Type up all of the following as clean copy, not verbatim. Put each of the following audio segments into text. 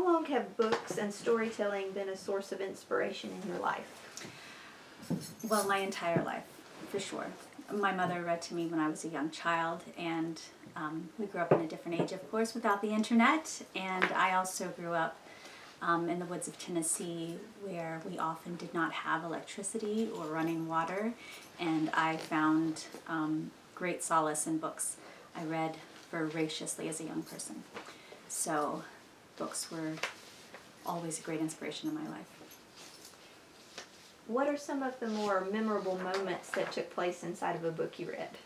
How long have books and storytelling been a source of inspiration in your life? Well, my entire life, for sure. My mother read to me when I was a young child, and we grew up in a different age, of course, without the internet. And I also grew up in the woods of Tennessee, where we often did not have electricity or running water, and I found great solace in books. I read voraciously as a young person, so books were always a great inspiration in my life. What are some of the more memorable moments that took place inside of a book you read?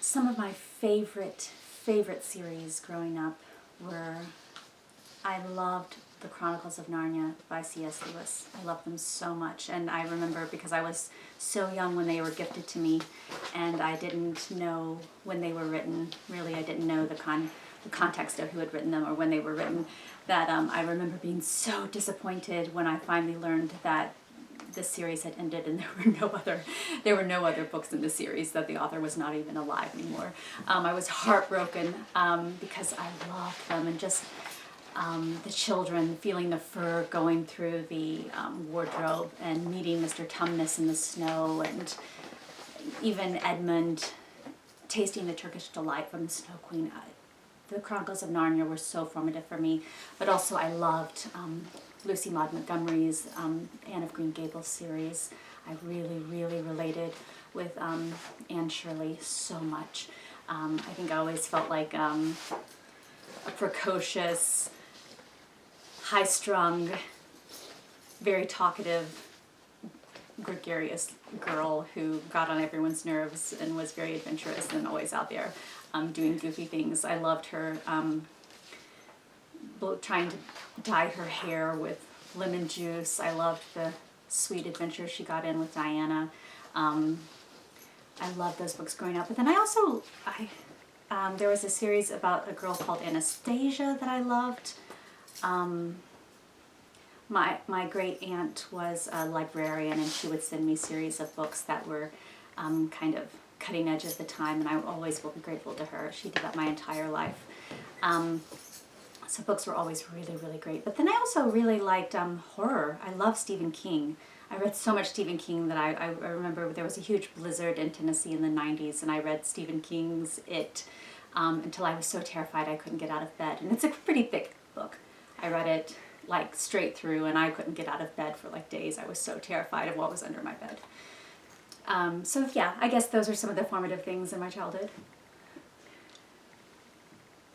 Some of my favorite series growing up were, I loved The Chronicles of Narnia by C.S. Lewis. I loved them so much, and I remember because I was so young when they were gifted to me, and I didn't know when they were written. Really, I didn't know the context of who had written them or when they were written, that I remember being so disappointed when I finally learned that the series had ended and there were no other books in the series, that the author was not even alive anymore. I was heartbroken because I loved them, and just the children feeling the fur going through the wardrobe, and meeting Mr. Tumnus in the snow, and even Edmund tasting the Turkish delight from the Snow Queen. The Chronicles of Narnia were so formative for me, but also I loved Lucy Maud Montgomery's Anne of Green Gables series. I really, really related with Anne Shirley so much. I think I always felt like a precocious, high-strung, very talkative, gregarious girl who got on everyone's nerves and was very adventurous and always out there doing goofy things. I loved her trying to dye her hair with lemon juice. I loved the sweet adventure she got in with Diana. I loved those books growing up. But then there was a series about a girl called Anastasia that I loved. My great aunt was a librarian, and she would send me series of books that were kind of cutting edge at the time, and I always will be grateful to her. She did that my entire life. So books were always really, really great. But then I also really liked horror. I love Stephen King. I read so much Stephen King that I remember there was a huge blizzard in Tennessee in the 90s, and I read Stephen King's It until I was so terrified I couldn't get out of bed. And it's a pretty thick book. I read it like straight through, and I couldn't get out of bed for like days. I was so terrified of what was under my bed. So yeah, I guess those are some of the formative things in my childhood.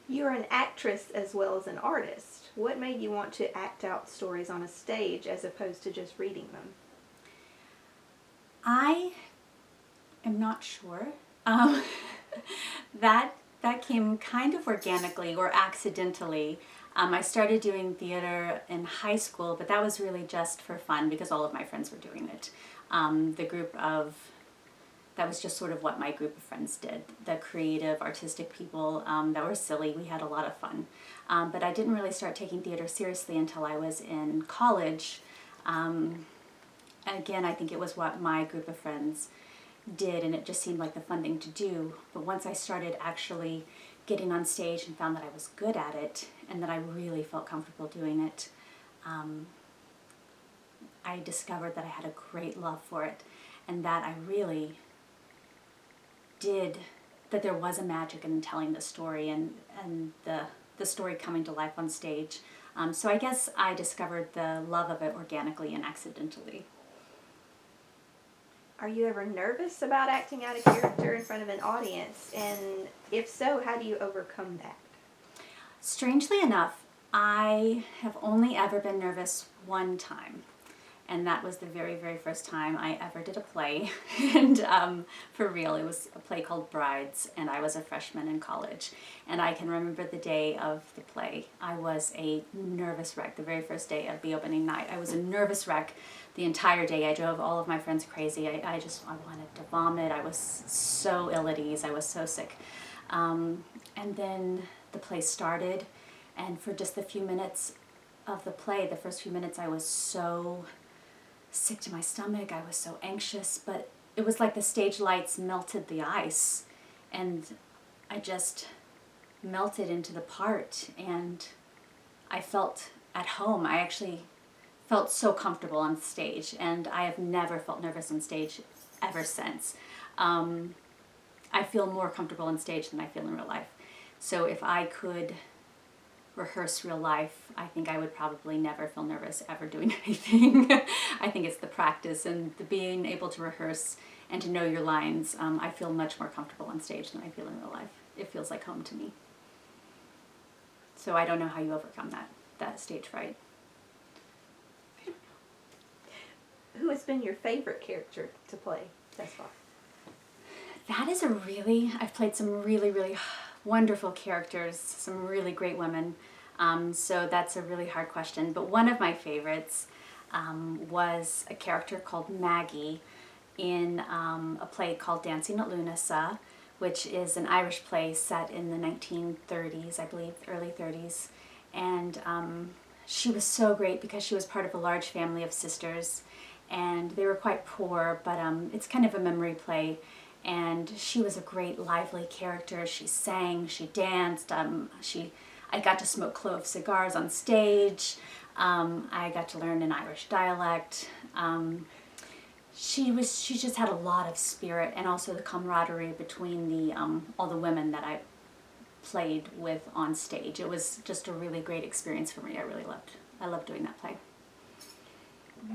You're an actress as well as an artist. What made you want to act out stories on a stage as opposed to just reading them? I am not sure. That came kind of organically or accidentally. I started doing theater in high school, but that was really just for fun because all of my friends were doing it. That was just sort of what my group of friends did. The creative, artistic people that were silly. We had a lot of fun. But I didn't really start taking theater seriously until I was in college. And again, I think it was what my group of friends did, and it just seemed like the fun thing to do. But once I started actually getting on stage and found that I was good at it and that I really felt comfortable doing it, I discovered that I had a great love for it, and that I really did, that there was a magic in telling the story and the story coming to life on stage. So I guess I discovered the love of it organically and accidentally. Are you ever nervous about acting out a character in front of an audience? And if so, how do you overcome that? Strangely enough, I have only ever been nervous one time. And that was the very, very first time I ever did a play. And for real, it was a play called Brides, and I was a freshman in college. And I can remember the day of the play. I was a nervous wreck the very first day of the opening night. I was a nervous wreck the entire day. I drove all of my friends crazy. I wanted to vomit. I was so ill at ease. I was so sick. And then the play started, and for just the few minutes of the play, the first few minutes, I was so sick to my stomach. I was so anxious, but it was like the stage lights melted the ice, and I just melted into the part, and I felt at home. I actually felt so comfortable on stage, and I have never felt nervous on stage ever since. I feel more comfortable on stage than I feel in real life. So if I could rehearse real life, I think I would probably never feel nervous ever doing anything. I think it's the practice and the being able to rehearse and to know your lines. I feel much more comfortable on stage than I feel in real life. It feels like home to me. So I don't know how you overcome that stage fright. Who has been your favorite character to play thus far? That is I've played some really, really wonderful characters, some really great women. So that's a really hard question. But one of my favorites was a character called Maggie in a play called Dancing at Lunasa, which is an Irish play set in the 1930s, I believe, early 30s. And she was so great because she was part of a large family of sisters, and they were quite poor, but it's kind of a memory play. And she was a great, lively character. She sang, she danced. I got to smoke clove cigars on stage. I got to learn an Irish dialect. She just had a lot of spirit, and also the camaraderie between the all the women that I played with on stage. It was just a really great experience for me. I loved doing that play.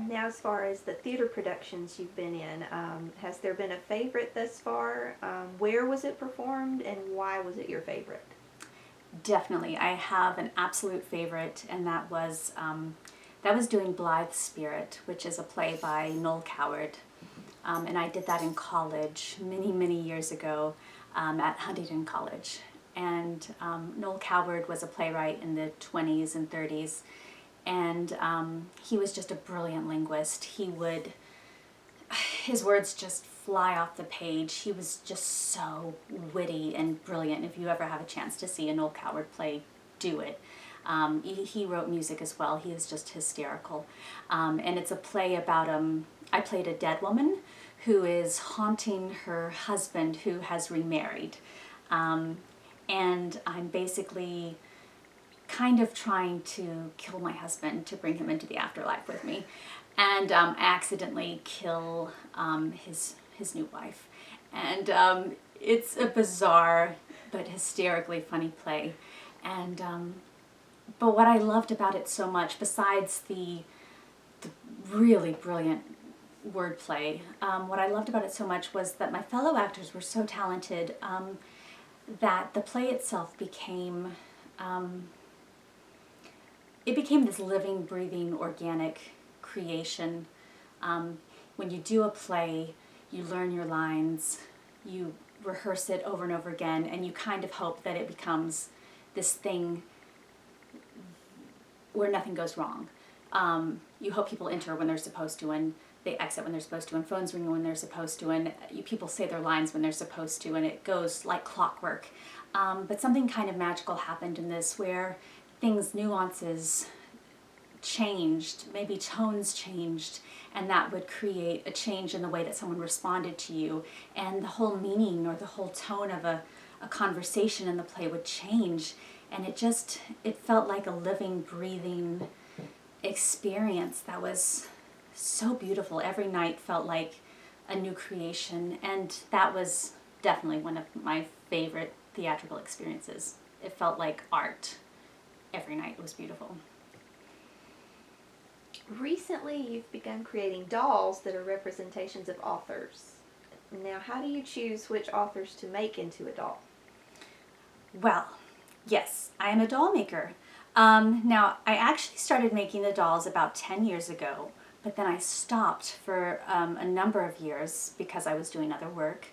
Now, as far as the theater productions you've been in, has there been a favorite thus far? Where was it performed, and why was it your favorite? Definitely, I have an absolute favorite, and that was doing Blithe Spirit, which is a play by Noel Coward, and I did that in college many years ago at Huntington College. And Noel Coward was a playwright in the 20s and 30s. And he was just a brilliant linguist. His words just fly off the page. He was just so witty and brilliant. If you ever have a chance to see a Noel Coward play, do it. He wrote music as well. He is just hysterical. And it's a play about, I played a dead woman who is haunting her husband who has remarried. And I'm basically kind of trying to kill my husband to bring him into the afterlife with me, and accidentally kill his new wife. And it's a bizarre but hysterically funny play. And but what I loved about it so much, besides the really brilliant wordplay, what I loved about it so much was that my fellow actors were so talented that the play itself became this living, breathing, organic creation. When you do a play, you learn your lines, you rehearse it over and over again, and you kind of hope that it becomes this thing where nothing goes wrong. You hope people enter when they're supposed to, and they exit when they're supposed to, and phones ring when they're supposed to, and people say their lines when they're supposed to, and it goes like clockwork. But something kind of magical happened in this, where nuances changed, maybe tones changed, and that would create a change in the way that someone responded to you, and the whole meaning or the whole tone of a conversation in the play would change, and it felt like a living, breathing experience that was so beautiful. Every night felt like a new creation, and that was definitely one of my favorite theatrical experiences. It felt like art. Every night was beautiful. Recently, you've begun creating dolls that are representations of authors. Now, how do you choose which authors to make into a doll? Well, yes, I am a doll maker. Now, I actually started making the dolls about 10 years ago, but then I stopped for a number of years because I was doing other work.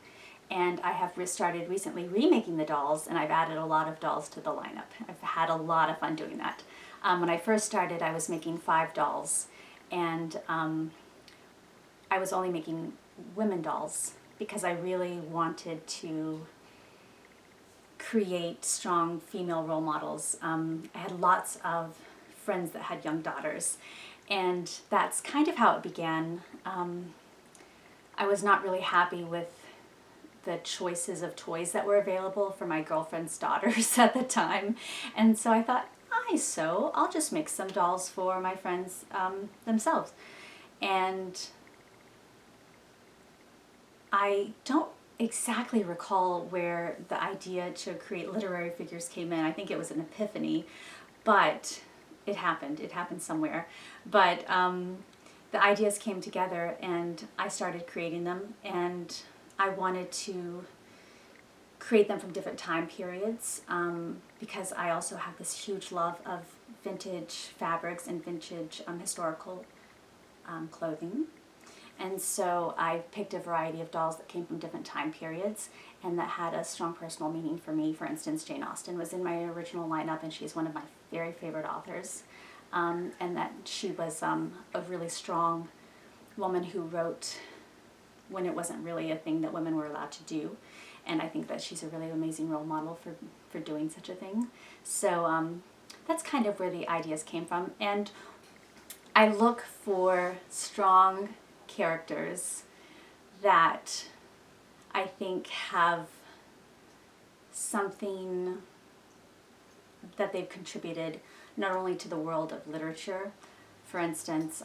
And I have started recently remaking the dolls, and I've added a lot of dolls to the lineup. I've had a lot of fun doing that. When I first started, I was making 5 dolls, and I was only making women dolls because I really wanted to create strong female role models. I had lots of friends that had young daughters, and that's kind of how it began. I was not really happy with the choices of toys that were available for my girlfriend's daughters at the time, and so I thought, I sew. I'll just make some dolls for my friends themselves. And I don't exactly recall where the idea to create literary figures came in. I think it was an epiphany, but it happened. It happened somewhere. But the ideas came together and I started creating them, and I wanted to create them from different time periods because I also have this huge love of vintage fabrics and vintage historical clothing. And so I picked a variety of dolls that came from different time periods and that had a strong personal meaning for me. For instance, Jane Austen was in my original lineup, and she's one of my very favorite authors. And that she was a really strong woman who wrote when it wasn't really a thing that women were allowed to do. And I think that she's a really amazing role model for doing such a thing. So that's kind of where the ideas came from. And I look for strong characters that I think have something that they've contributed not only to the world of literature, for instance,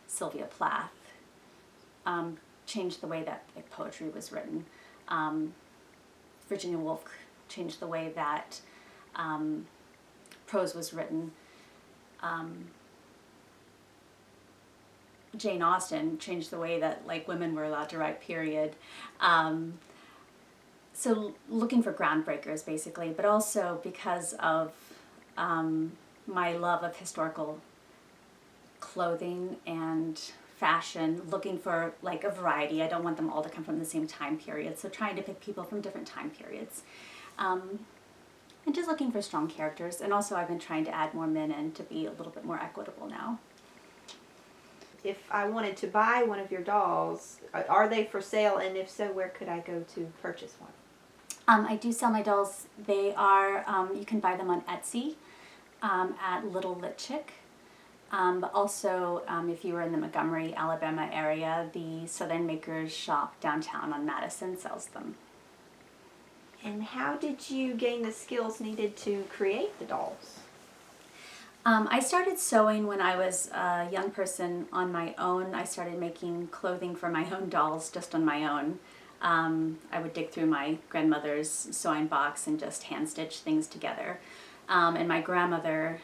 Sylvia Plath changed the way that poetry was written. Virginia Woolf changed the way that prose was written. Jane Austen changed the way that women were allowed to write, period. So looking for groundbreakers basically, but also because of my love of historical clothing and fashion, looking for a variety. I don't want them all to come from the same time period, so trying to pick people from different time periods. And just looking for strong characters, and also I've been trying to add more men in to be a little bit more equitable now. If I wanted to buy one of your dolls, are they for sale? And if so, where could I go to purchase one? I do sell my dolls. They are, you can buy them on Etsy at Little Lit Chick. But also, if you were in the Montgomery, Alabama area, the Southern Makers shop downtown on Madison sells them. And how did you gain the skills needed to create the dolls? I started sewing when I was a young person on my own. I started making clothing for my own dolls just on my own. I would dig through my grandmother's sewing box and just hand stitch things together. And my grandmother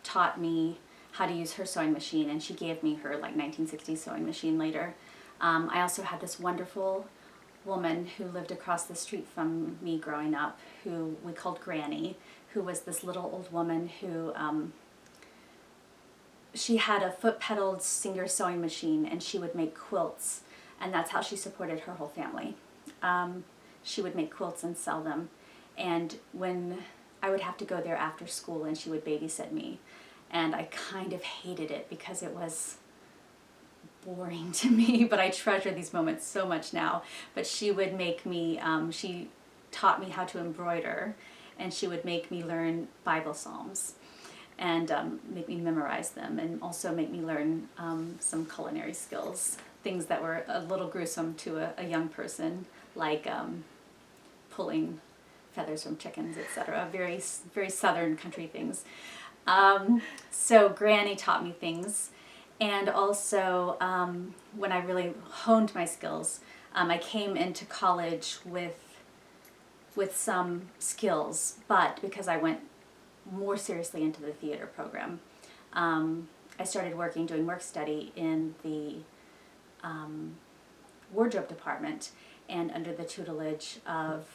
taught me how to use her sewing machine, and she gave me her 1960s sewing machine later. I also had this wonderful woman who lived across the street from me growing up, who we called Granny, who was this little old woman who she had a foot-pedaled Singer sewing machine, and she would make quilts, and that's how she supported her whole family. She would make quilts and sell them, and when I would have to go there after school, and she would babysit me, and I kind of hated it because it was boring to me, but I treasure these moments so much now. But she would make me, she taught me how to embroider, and she would make me learn Bible Psalms and make me memorize them, and also make me learn some culinary skills, things that were a little gruesome to a young person, like pulling feathers from chickens, etc. Very, very southern country things. So Granny taught me things, and also when I really honed my skills, I came into college with some skills, but because I went more seriously into the theater program, I started doing work study in the wardrobe department, and under the tutelage of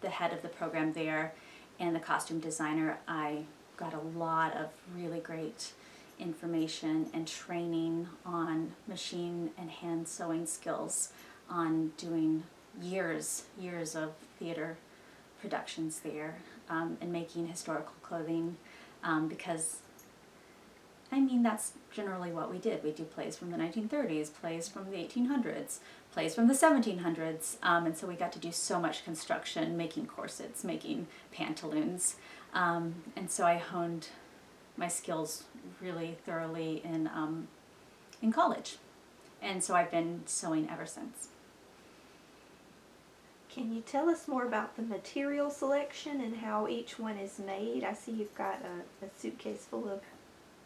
the head of the program there and the costume designer, I got a lot of really great information and training on machine and hand sewing skills, on doing years of theater productions there, and making historical clothing, because I mean that's generally what we did. We do plays from the 1930s, plays from the 1800s, plays from the 1700s, and so we got to do so much construction, making corsets, making pantaloons, and so I honed my skills really thoroughly in college, and so I've been sewing ever since. Can you tell us more about the material selection and how each one is made? I see you've got a suitcase full of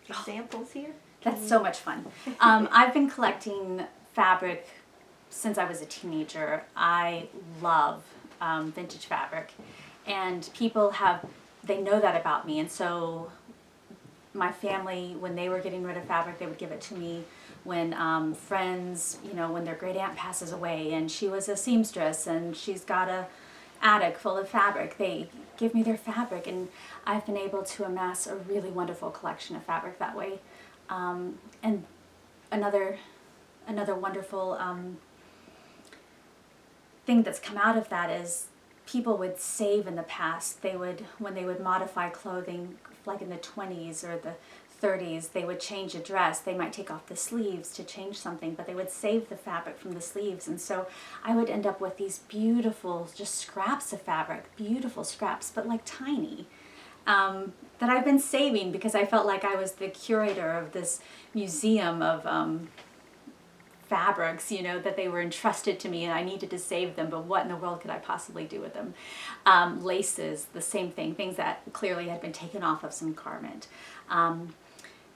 examples here. That's so much fun. I've been collecting fabric since I was a teenager. I love vintage fabric, and they know that about me, and so my family, when they were getting rid of fabric, they would give it to me. When friends, when their great aunt passes away and she was a seamstress and she's got a attic full of fabric, they give me their fabric, and I've been able to amass a really wonderful collection of fabric that way. And another wonderful thing that's come out of that is people would save in the past. When they would modify clothing, like in the 20s or the 30s, they would change a dress. They might take off the sleeves to change something, but they would save the fabric from the sleeves. And so I would end up with these beautiful, just scraps of fabric, beautiful scraps, but like tiny, that I've been saving because I felt like I was the curator of this museum of fabrics, that they were entrusted to me and I needed to save them, but what in the world could I possibly do with them? Laces, the same thing, things that clearly had been taken off of some garment.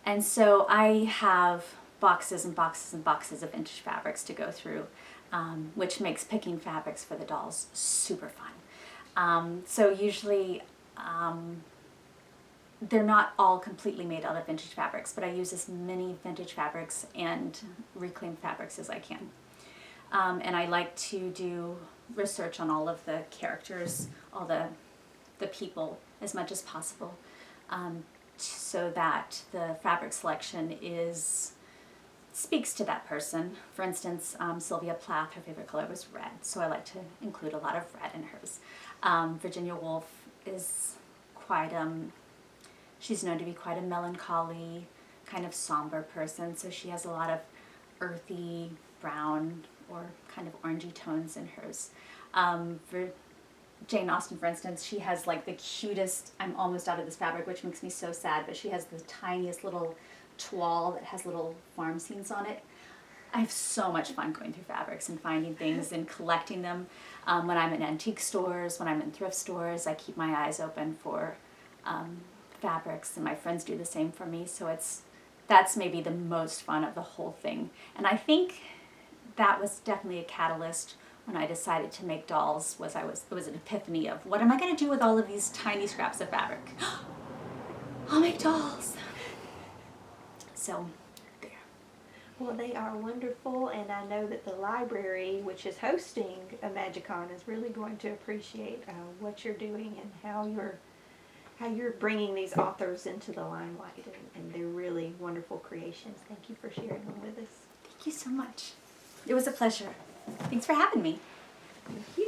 And so I have boxes and boxes and boxes of vintage fabrics to go through, which makes picking fabrics for the dolls super fun. So usually they're not all completely made out of vintage fabrics, but I use as many vintage fabrics and reclaimed fabrics as I can. And I like to do research on all of the characters, all the people as much as possible, so that the fabric selection speaks to that person. For instance, Sylvia Plath, her favorite color was red, so I like to include a lot of red in hers. Virginia Woolf is quite, she's known to be quite a melancholy, kind of somber person, so she has a lot of earthy brown or kind of orangey tones in hers. For Jane Austen, for instance, she has like the cutest, I'm almost out of this fabric, which makes me so sad, but she has the tiniest little toile that has little farm scenes on it. I have so much fun going through fabrics and finding things and collecting them. When I'm in antique stores, when I'm in thrift stores, I keep my eyes open for fabrics, and my friends do the same for me, so that's maybe the most fun of the whole thing. And I think that was definitely a catalyst when I decided to make dolls. It was an epiphany of, what am I going to do with all of these tiny scraps of fabric? I'll make dolls. So there. Well, they are wonderful, and I know that the library, which is hosting Imagi-Con, is really going to appreciate what you're doing and how you're bringing these authors into the limelight, and they're really wonderful creations. Thank you for sharing them with us. Thank you so much. It was a pleasure. Thanks for having me. Thank you.